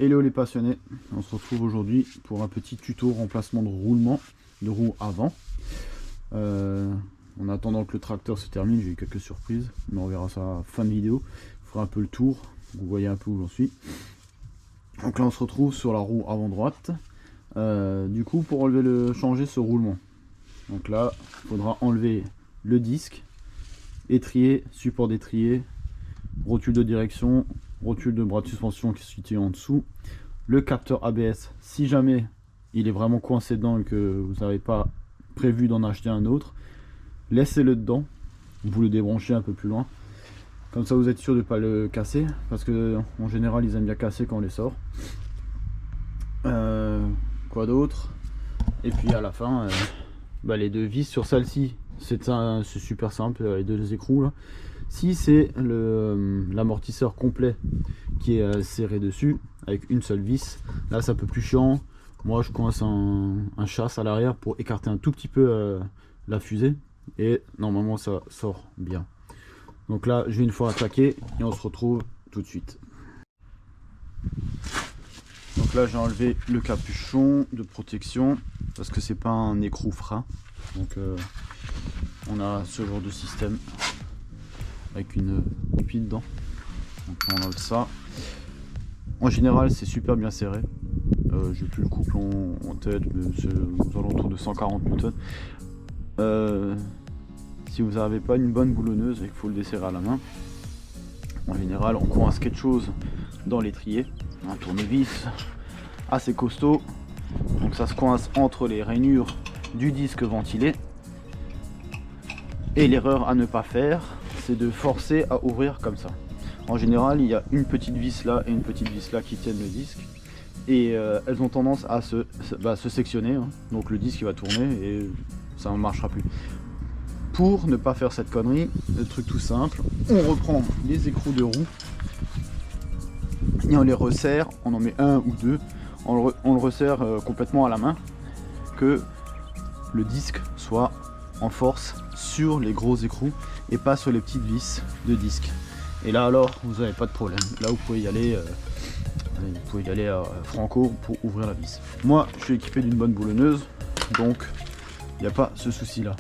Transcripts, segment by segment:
Hello les passionnés, on se retrouve aujourd'hui pour un petit tuto remplacement de roulement de roue avant. En attendant que le tracteur se termine, j'ai eu quelques surprises, mais on verra ça à la fin de vidéo. Je ferai un peu le tour, vous voyez un peu où j'en suis. Donc là on se retrouve sur la roue avant droite. Du coup pour changer ce roulement, donc là il faudra enlever le disque, étrier, support d'étrier, rotule de direction, rotule de bras de suspension qui est situé en dessous, le capteur ABS si jamais il est vraiment coincé dedans et que vous n'avez pas prévu d'en acheter un autre, laissez-le dedans, vous le débranchez un peu plus loin, comme ça vous êtes sûr de ne pas le casser, parce que en général ils aiment bien casser quand on les sort. Quoi d'autre? Et puis à la fin les deux vis sur celle-ci, c'est super simple, les deux écrous là. Si c'est l'amortisseur complet qui est serré dessus avec une seule vis, là c'est un peu plus chiant. Moi je coince un chasse à l'arrière pour écarter un tout petit peu la fusée et normalement ça sort bien. Donc là je vais une fois attaquer et on se retrouve tout de suite. Donc là j'ai enlevé le capuchon de protection parce que c'est pas un écrou frein, donc on a ce genre de système avec une goupille dedans. Donc on enlève ça. En général c'est super bien serré. J'ai plus le couple en tête, mais c'est aux alentours de 140 Newton. Si vous n'avez pas une bonne boulonneuse et qu'il faut le desserrer à la main, en général on coince quelque chose dans l'étrier, un tournevis assez costaud, donc ça se coince entre les rainures du disque ventilé. Et l'erreur à ne pas faire, c'est de forcer à ouvrir comme ça. En général il y a une petite vis là et une petite vis là qui tiennent le disque, et elles ont tendance à se sectionner, hein. Donc le disque va tourner et ça ne marchera plus. Pour ne pas faire cette connerie, le truc tout simple, on reprend les écrous de roue et on les resserre, on en met un ou deux, on le resserre complètement à la main, que le disque soit en force sur les gros écrous et pas sur les petites vis de disque. Et là alors vous n'avez pas de problème, là vous pouvez y aller franco pour ouvrir la vis. Moi je suis équipé d'une bonne boulonneuse, donc il n'y a pas ce souci là.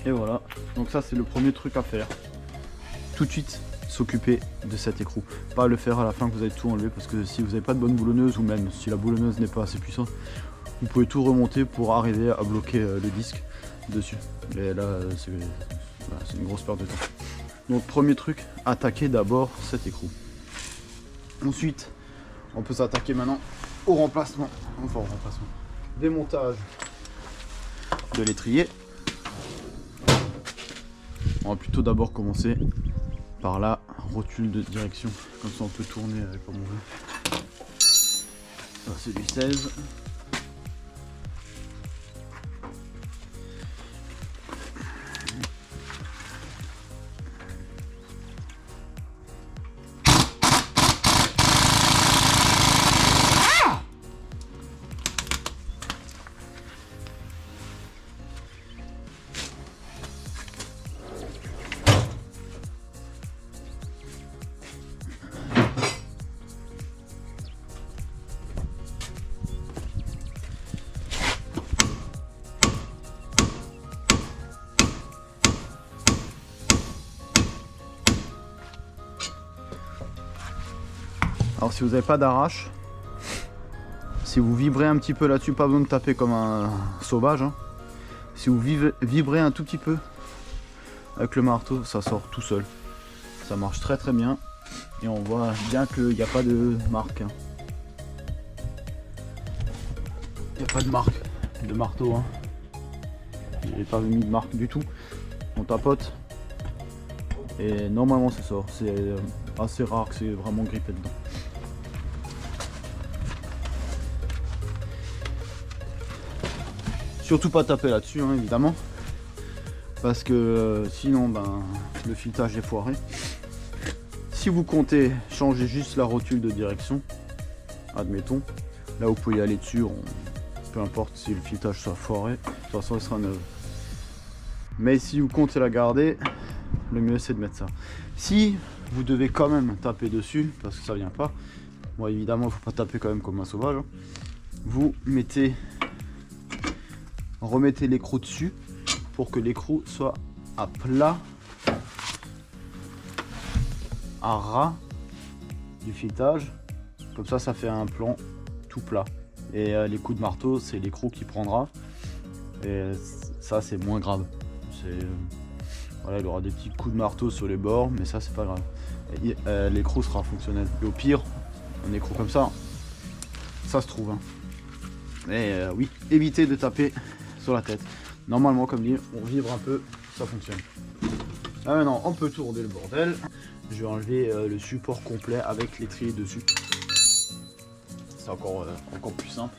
Et voilà, donc ça c'est le premier truc à faire. Tout de suite s'occuper de cet écrou, pas le faire à la fin que vous avez tout enlevé, parce que si vous n'avez pas de bonne boulonneuse, ou même si la boulonneuse n'est pas assez puissante, vous pouvez tout remonter pour arriver à bloquer le disque dessus. Et là c'est une grosse perte de temps. Donc premier truc, attaquer d'abord cet écrou. Ensuite on peut s'attaquer maintenant au remplacement, démontage de l'étrier. On va plutôt d'abord commencer par la rotule de direction, comme ça on peut tourner comme on veut. C'est du 16. Alors si vous n'avez pas d'arrache, si vous vibrez un petit peu là-dessus, pas besoin de taper comme un sauvage, hein. Si vous vibrez un tout petit peu avec le marteau, ça sort tout seul. Ça marche très très bien et on voit bien qu'il n'y a pas de marque, hein. Il n'y a pas de marque de marteau, hein. J'ai pas mis de marque du tout. On tapote et normalement ça sort. C'est assez rare que c'est vraiment grippé dedans. Surtout pas taper là-dessus, hein, évidemment, parce que sinon le filetage est foiré. Si vous comptez changer juste la rotule de direction, admettons, là vous pouvez y aller dessus, peu importe si le filetage soit foiré, de toute façon il sera neuf. Mais si vous comptez la garder, le mieux c'est de mettre ça. Si vous devez quand même taper dessus, parce que ça vient pas, bon évidemment il faut pas taper quand même comme un sauvage, hein. Vous mettez, remettez l'écrou dessus pour que l'écrou soit à plat, à ras du filetage, comme ça fait un plan tout plat. Et les coups de marteau, c'est l'écrou qui prendra, et ça c'est moins grave. Voilà, il aura des petits coups de marteau sur les bords, mais ça c'est pas grave. L'écrou sera fonctionnel. Et au pire, un écrou comme ça, ça se trouve, hein. Mais oui, évitez de taper sur la tête. Normalement, comme dit, on vibre un peu, ça fonctionne. Là maintenant, on peut tourner le bordel. Je vais enlever le support complet avec l'étrier dessus. C'est encore plus simple.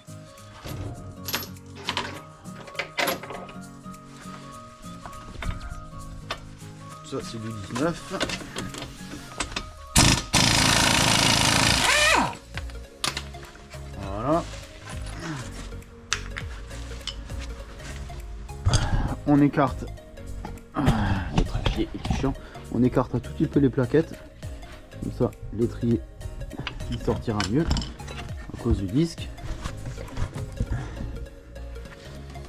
Ça c'est du 19. Voilà. On écarte. Le trépied est chiant. On écarte un tout petit peu les plaquettes. Comme ça, l'étrier il sortira mieux à cause du disque.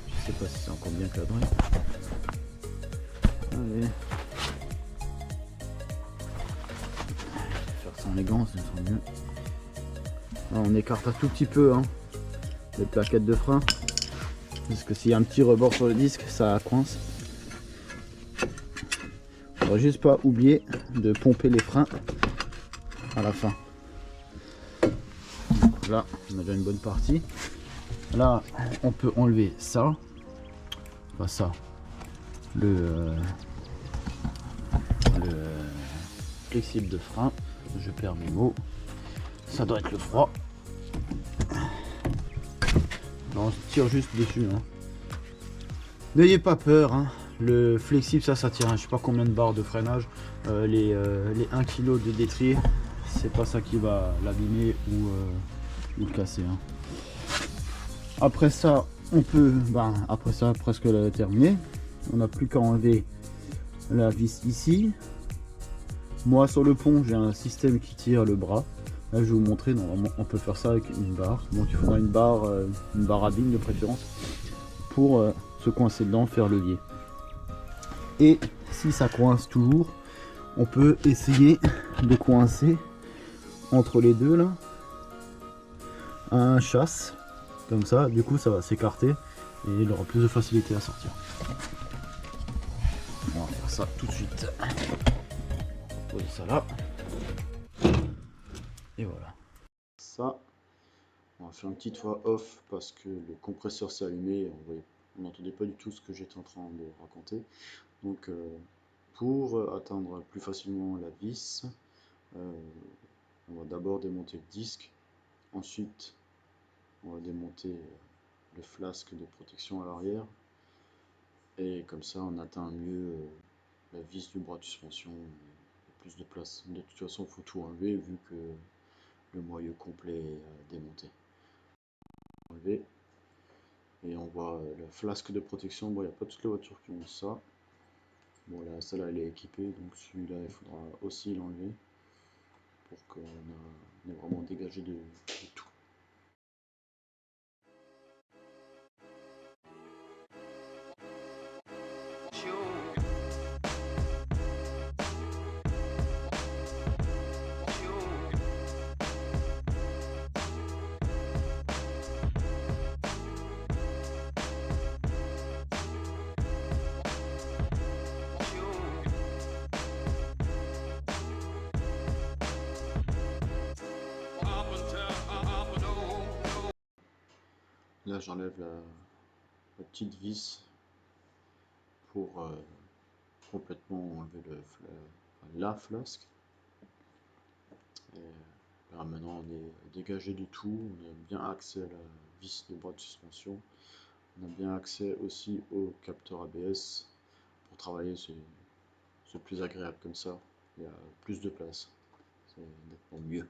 Je sais pas si c'est encore bien cadré. Allez. Faire sans les gants, ça sera mieux. Là, on écarte un tout petit peu, hein, les plaquettes de frein. Parce que s'il y a un petit rebord sur le disque, ça coince. Il ne faudra juste pas oublier de pomper les freins à la fin. Donc là, on a déjà une bonne partie. Là, on peut enlever ça. Enfin, ça. Le flexible de frein. Je perds mes mots. Ça doit être le froid. Non, on tire juste dessus, hein. N'ayez pas peur, hein. Le flexible, ça tire, je sais pas combien de barres de freinage. Les 1 kg de détrier, c'est pas ça qui va l'abîmer ou le casser, hein. Après ça, on peut, après ça, presque terminé. On n'a plus qu'à enlever la vis ici. Moi, sur le pont, j'ai un système qui tire le bras. Là, je vais vous montrer. Normalement, on peut faire ça avec une barre. Donc, il faudra une barre à bille de préférence pour se coincer dedans, faire levier. Et si ça coince toujours, on peut essayer de coincer entre les deux là un chasse comme ça. Du coup, ça va s'écarter et il aura plus de facilité à sortir. On va faire ça tout de suite. Poser ça là. Et voilà. Ça, on va faire une petite fois off parce que le compresseur s'est allumé. On n'entendait pas du tout ce que j'étais en train de raconter. Donc, pour atteindre plus facilement la vis, on va d'abord démonter le disque. Ensuite, on va démonter le flasque de protection à l'arrière. Et comme ça, on atteint mieux la vis du bras de suspension. Plus de place. De toute façon, il faut tout enlever vu que le moyeu complet est démonté. Enlever. Et on voit le flasque de protection. Bon, il n'y a pas toutes les voitures qui ont ça. Bon, là, celle-là, elle est équipée, donc celui-là, il faudra aussi l'enlever pour qu'on ait vraiment dégagé de tout. Là, j'enlève la petite vis pour complètement enlever la flasque. Et là, maintenant, on est dégagé du tout. On a bien accès à la vis de bras de suspension. On a bien accès aussi au capteur ABS. Pour travailler, c'est plus agréable comme ça. Il y a plus de place. C'est nettement mieux.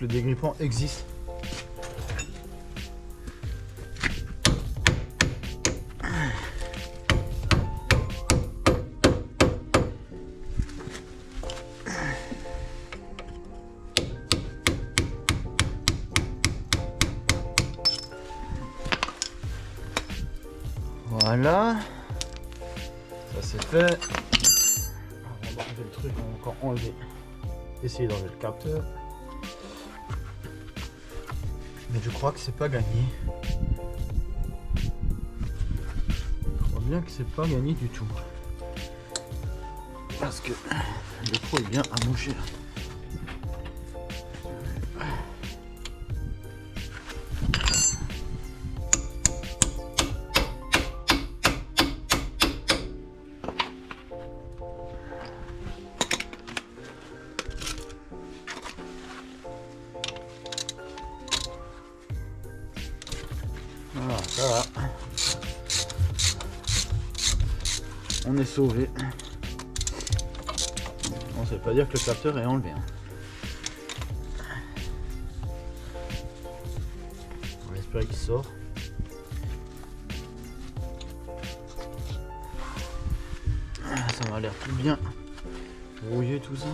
le dégrippant existe. Voilà, ça c'est fait. On va enlever le truc, on va encore enlever, essayer d'enlever le capteur. Mais je crois que c'est pas gagné. Je crois bien que c'est pas gagné du tout. Parce que le trou est bien amoché. Voilà, ça va. On est sauvé. Bon, ça veut pas dire que le capteur est enlevé. On va espérer qu'il sort. Ça m'a l'air tout bien brouillé tout ça.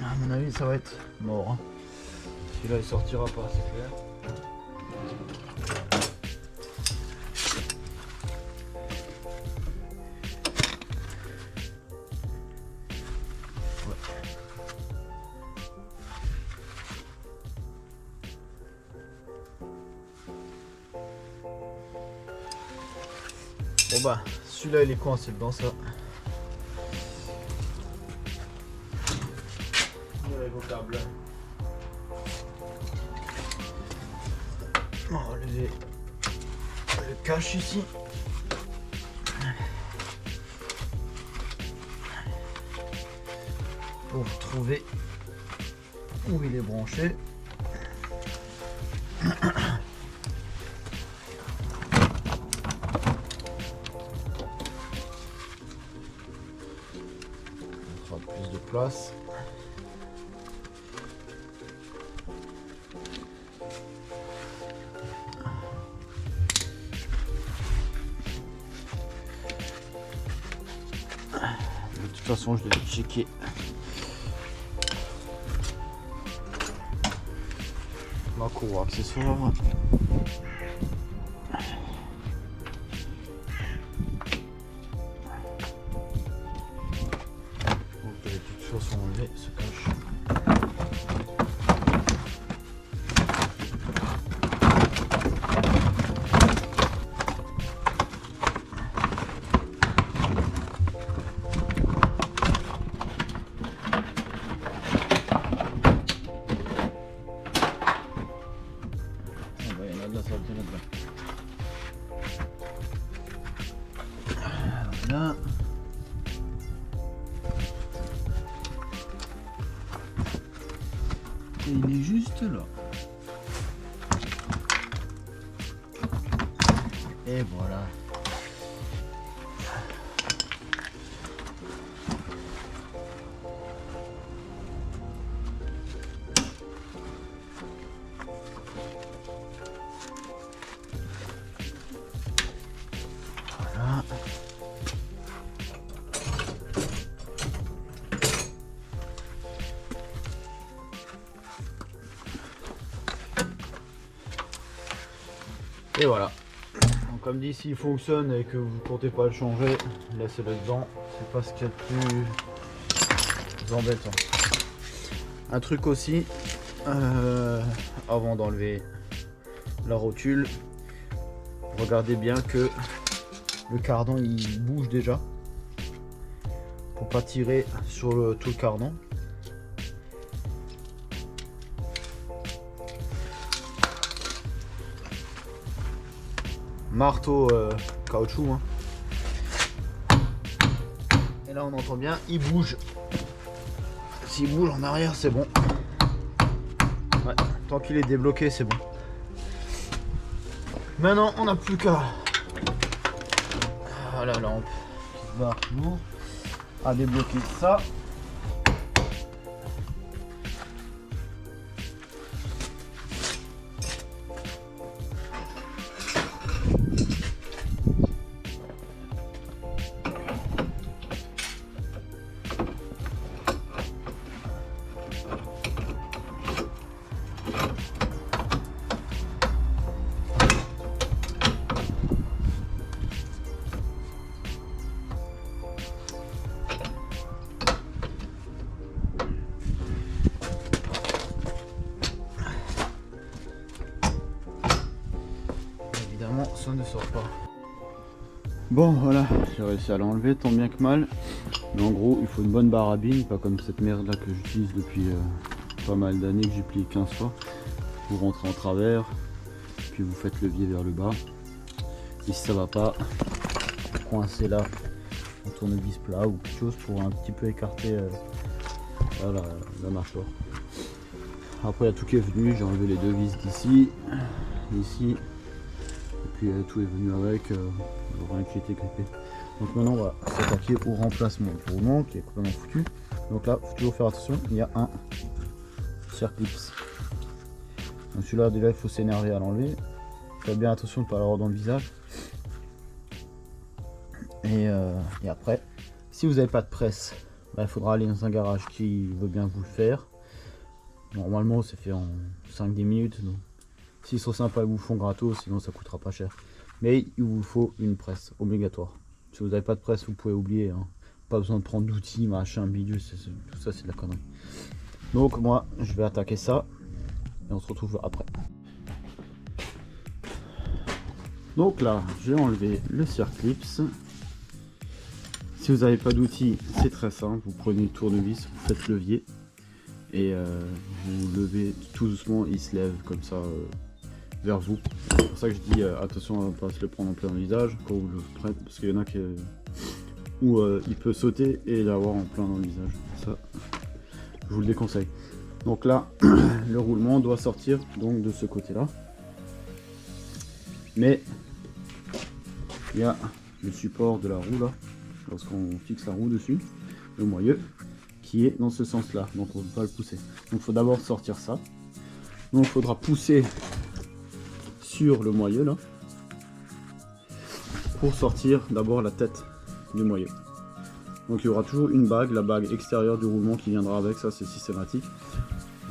À mon avis, ça va être mort. Celui-là, il sortira pas, c'est clair. Bon bah, celui-là il est coincé dedans ça. Avec vos câbles. On va enlever le cache ici. Pour trouver où il est branché. Plus de place. De toute façon, je devais checker. Ma cour accessoire. Enlever ce cache. Il y en a de la saleté là-dedans. Voilà. Il est juste là. Et voilà. Voilà. Et voilà. Donc, comme dit, s'il fonctionne et que vous comptez pas le changer, laissez-le dedans. C'est pas ce qu'il y a de plus embêtant. Un truc aussi, avant d'enlever la rotule, regardez bien que le cardan il bouge déjà. Pour pas tirer sur tout le cardan. Marteau caoutchouc hein. Et là on entend bien, il bouge. S'il bouge en arrière c'est bon. Ouais, tant qu'il est débloqué c'est bon. Maintenant on n'a plus qu'à la lampe qui se barre toujours à débloquer ça. sort pas. Bon voilà, j'ai réussi à l'enlever tant bien que mal. Mais en gros il faut une bonne barabine, pas comme cette merde là que j'utilise depuis pas mal d'années, que j'ai plié 15 fois. Vous rentrez en travers, puis vous faites levier vers le bas. Et si ça va pas, coincez là en tournevis plat ou quelque chose pour un petit peu écarter la mâchoire. Après il y a tout qui est venu, j'ai enlevé les deux vis d'ici, ici, et puis tout est venu avec, rien qui était grippé. Donc maintenant on va s'attaquer au remplacement du roulement qui est complètement foutu. Donc là il faut toujours faire attention, il y a un circlips. Donc celui-là déjà il faut s'énerver à l'enlever. Faites bien attention de ne pas l'avoir dans le visage. Et après, si vous n'avez pas de presse, bah, il faudra aller dans un garage qui veut bien vous le faire. Normalement c'est fait en 5-10 minutes. Donc s'ils sont sympas, ils vous font gratos, sinon ça coûtera pas cher. Mais il vous faut une presse obligatoire. Si vous n'avez pas de presse, vous pouvez oublier. Hein. Pas besoin de prendre d'outils, machin, bidule, tout ça c'est de la connerie. Donc moi je vais attaquer ça et on se retrouve après. Donc là j'ai enlevé le circlips. Si vous n'avez pas d'outils, c'est très simple, vous prenez une tournevis, vous faites levier et vous levez tout doucement, il se lève comme ça vers vous. C'est pour ça que je dis attention à ne pas se le prendre en plein visage quand vous le prenez, parce qu'il y en a qui où il peut sauter et l'avoir en plein dans le visage. Ça, je vous le déconseille. Donc là, le roulement doit sortir donc de ce côté-là. Mais il y a le support de la roue là, lorsqu'on fixe la roue dessus, le moyeu, qui est dans ce sens-là. Donc on ne peut pas le pousser. Donc il faut d'abord sortir ça. Donc il faudra pousser sur le moyeu là, pour sortir d'abord la tête du moyeu. Donc il y aura toujours une bague, la bague extérieure du roulement qui viendra avec, ça c'est systématique.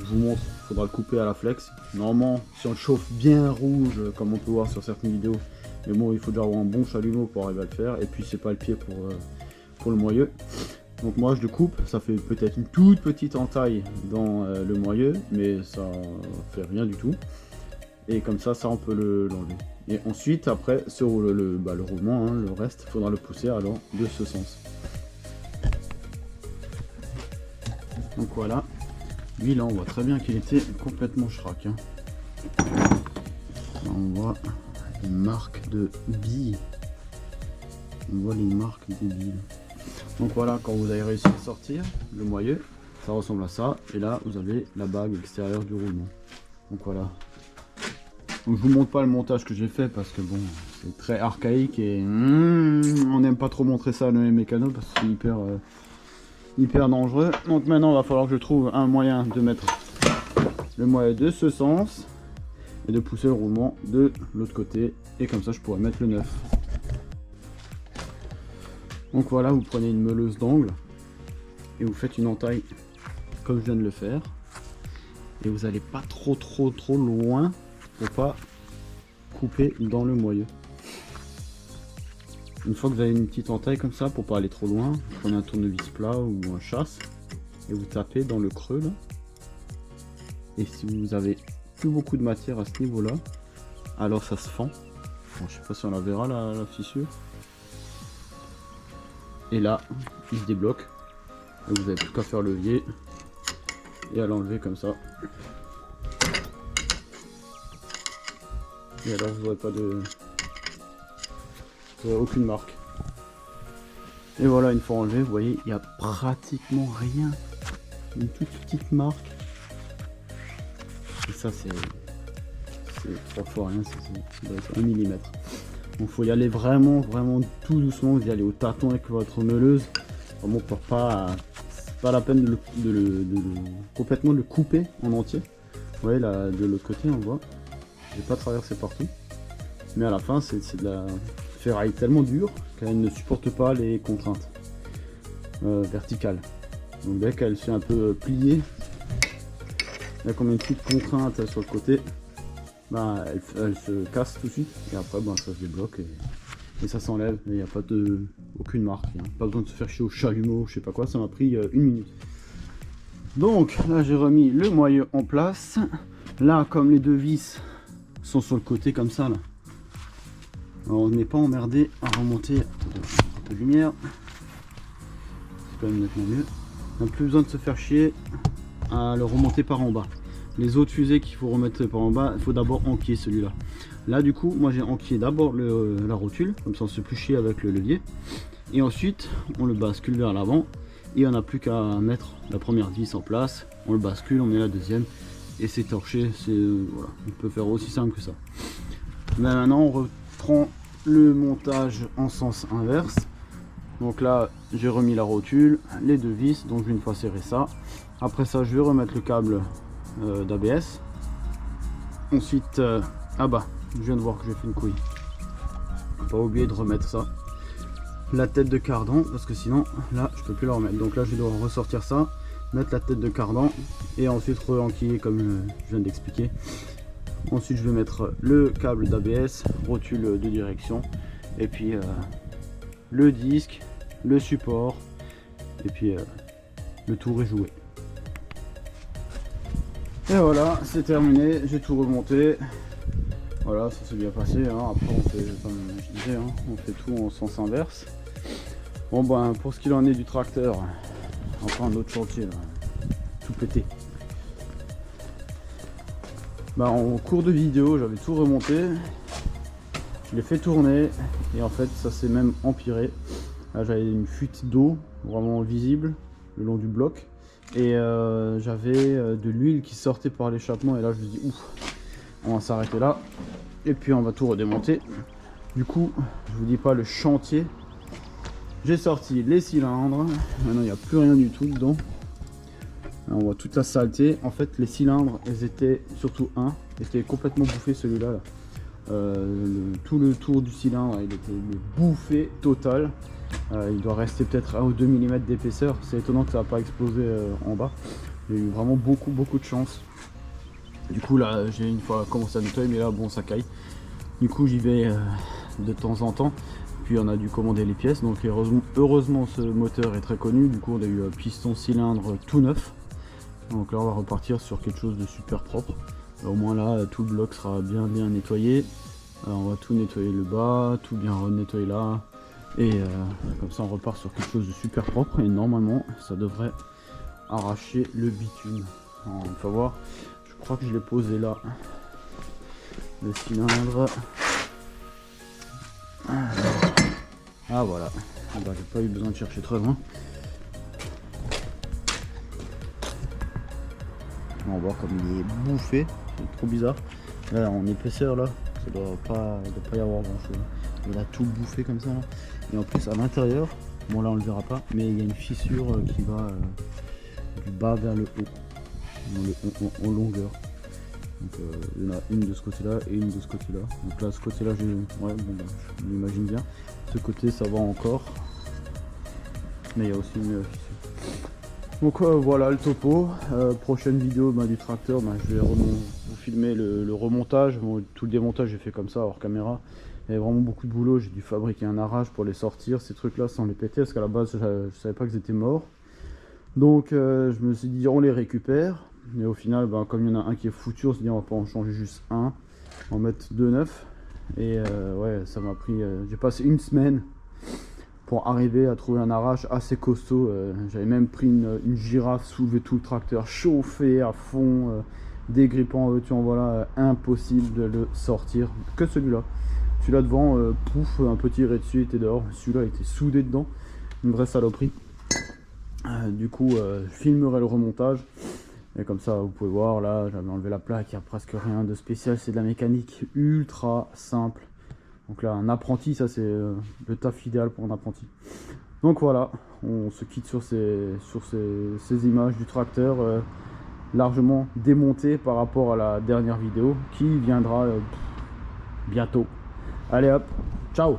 Je vous montre, il faudra le couper à la flex. Normalement, si on le chauffe bien rouge, comme on peut voir sur certaines vidéos, mais bon, il faut déjà avoir un bon chalumeau pour arriver à le faire. Et puis c'est pas le pied pour le moyeu. Donc moi je le coupe, ça fait peut-être une toute petite entaille dans le moyeu, mais ça fait rien du tout. Et comme ça on peut l'enlever. Et ensuite, après, le roulement, hein, le reste, il faudra le pousser alors de ce sens. Donc voilà. Lui là on voit très bien qu'il était complètement schrack. Hein. Là, on voit une marque de billes. On voit les marques des billes. Donc voilà, quand vous avez réussi à sortir le moyeu, ça ressemble à ça. Et là vous avez la bague extérieure du roulement. Donc voilà. Donc je vous montre pas le montage que j'ai fait parce que bon, c'est très archaïque et on n'aime pas trop montrer ça à nos mécanos parce que c'est hyper dangereux. Donc maintenant il va falloir que je trouve un moyen de mettre le moyeu de ce sens et de pousser le roulement de l'autre côté, et comme ça je pourrais mettre le neuf. Donc voilà, vous prenez une meuleuse d'angle et vous faites une entaille comme je viens de le faire, et vous n'allez pas trop loin pour pas couper dans le moyeu. Une fois que vous avez une petite entaille comme ça, pour pas aller trop loin, vous prenez un tournevis plat ou un chasse et vous tapez dans le creux là. Et si vous avez plus beaucoup de matière à ce niveau là, alors ça se fend. Bon, je sais pas si on la verra la fissure. Et là, il se débloque. Et vous avez plus qu'à faire levier et à l'enlever comme ça. Et alors vous n'aurez pas de... aucune marque. Et voilà, une fois enlevé, vous voyez, il n'y a pratiquement rien. Une toute petite marque. Et ça, c'est 3 fois rien, c'est 1 mm. Donc il faut y aller vraiment tout doucement. Vous y allez au tâton avec votre meuleuse. Vraiment pour pas... c'est pas la peine de complètement le couper en entier. Vous voyez là, de l'autre côté, on voit. J'ai pas traversé partout. Mais à la fin, c'est de la ferraille tellement dure qu'elle ne supporte pas les contraintes verticales. Donc dès qu'elle se fait un peu pliée, il y a comme une petite contrainte sur le côté, bah, elle se casse tout de suite et après bah, ça se débloque et ça s'enlève. Il n'y a pas aucune marque, hein. Pas besoin de se faire chier au chalumeau, je sais pas quoi, ça m'a pris 1 minute. Donc là j'ai remis le moyeu en place. Là comme les deux vis sont sur le côté comme ça là, Alors, on n'est pas emmerdé à remonter. Un peu de lumière. C'est quand même nettement mieux. On n'a plus besoin de se faire chier à le remonter par en bas. Les autres fusées qu'il faut remettre par en bas, il faut d'abord enquiller celui-là. Là du coup, moi j'ai enquillé d'abord la rotule, comme ça on se fait plus chier avec le levier. Et ensuite, on le bascule vers l'avant. Et on n'a plus qu'à mettre la première vis en place. On le bascule, on met la deuxième. Et c'est torché. Voilà, on peut faire aussi simple que ça. Mais maintenant, on reprend le montage en sens inverse. Donc là, j'ai remis la rotule, les deux vis. Donc une fois serré ça. Après ça, je vais remettre le câble d'ABS. Ensuite, ah bah, je viens de voir que j'ai fait une couille. Pas oublier de remettre ça. La tête de cardan, parce que sinon, là, je peux plus la remettre. Donc là, je dois ressortir ça, mettre la tête de cardan et ensuite re-enquiller comme je viens d'expliquer. Ensuite, je vais mettre le câble d'ABS, rotule de direction et puis le disque, le support et puis le tour est joué. Et voilà, c'est terminé, j'ai tout remonté. Voilà, ça s'est bien passé, hein. Après on fait, comme je disais, hein, on fait tout en sens inverse. Bon ben, pour ce qu'il en est du tracteur, enfin un autre chantier là, tout pété. Ben, en cours de vidéo, j'avais tout remonté, je l'ai fait tourner et en fait ça s'est même empiré. Là j'avais une fuite d'eau vraiment visible le long du bloc et j'avais de l'huile qui sortait par l'échappement et là je me dis ouf, on va s'arrêter là et puis on va tout redémonter. Du coup, je vous dis pas le chantier. J'ai sorti les cylindres. Maintenant, il n'y a plus rien du tout dedans. Là, on voit toute la saleté. En fait, les cylindres, ils étaient surtout était complètement bouffé celui-là. Tout le tour du cylindre, il était bouffé total. Il doit rester peut-être 1 ou 2 mm d'épaisseur. C'est étonnant que ça n'a pas explosé en bas. J'ai eu vraiment beaucoup de chance. Du coup là j'ai une fois commencé à nettoyer mais là bon ça caille. Du coup j'y vais de temps en temps. Puis on a dû commander les pièces. Donc heureusement ce moteur est très connu. Du coup on a eu un piston cylindre tout neuf. Donc là on va repartir sur quelque chose de super propre. Au moins là tout le bloc sera bien nettoyé. On va tout nettoyer le bas, tout bien nettoyer là. Et comme ça on repart sur quelque chose de super propre. Et normalement ça devrait arracher le bitume. Alors, il faut voir. Je crois que je l'ai posé là, le cylindre. Ah voilà, ah bah, j'ai pas eu besoin de chercher très loin. On va voir comme il est bouffé, c'est trop bizarre. Là en épaisseur là, ça doit pas y avoir grand chose. Il a tout bouffé comme ça là. Et en plus à l'intérieur, bon là on le verra pas, mais il y a une fissure qui va du bas vers le haut. En longueur. Donc il y en a une de ce côté là et une de ce côté là. Donc là ce côté là ouais, bon, bah, je m'imagine bien. Ce côté ça va encore. Mais il y a aussi une fissure. Donc voilà le topo. Prochaine vidéo du tracteur, je vais vous filmer le remontage. Bon, tout le démontage j'ai fait comme ça hors caméra. Il y avait vraiment beaucoup de boulot, j'ai dû fabriquer un arrache pour les sortir, ces trucs là sans les péter parce qu'à la base je savais pas qu'ils étaient morts. Donc je me suis dit on les récupère. Et au final, comme il y en a un qui est foutu, on s'est dit on va pas en changer juste un, on va mettre 2 neufs. Et ouais, ça m'a pris, j'ai passé une semaine pour arriver à trouver un arrache assez costaud. J'avais même pris une girafe, soulevé tout le tracteur, chauffé à fond, dégrippant, tu en voilà, impossible de le sortir. Que celui-là. Celui-là devant, pouf, un peu tiré dessus, il était dehors. Celui-là était soudé dedans, une vraie saloperie. Du coup, je filmerai le remontage. Et comme ça, vous pouvez voir, là, j'avais enlevé la plaque, il n'y a presque rien de spécial, c'est de la mécanique ultra simple. Donc là, un apprenti, ça c'est le taf idéal pour un apprenti. Donc voilà, on se quitte sur ces images du tracteur largement démonté par rapport à la dernière vidéo qui viendra bientôt. Allez hop, ciao!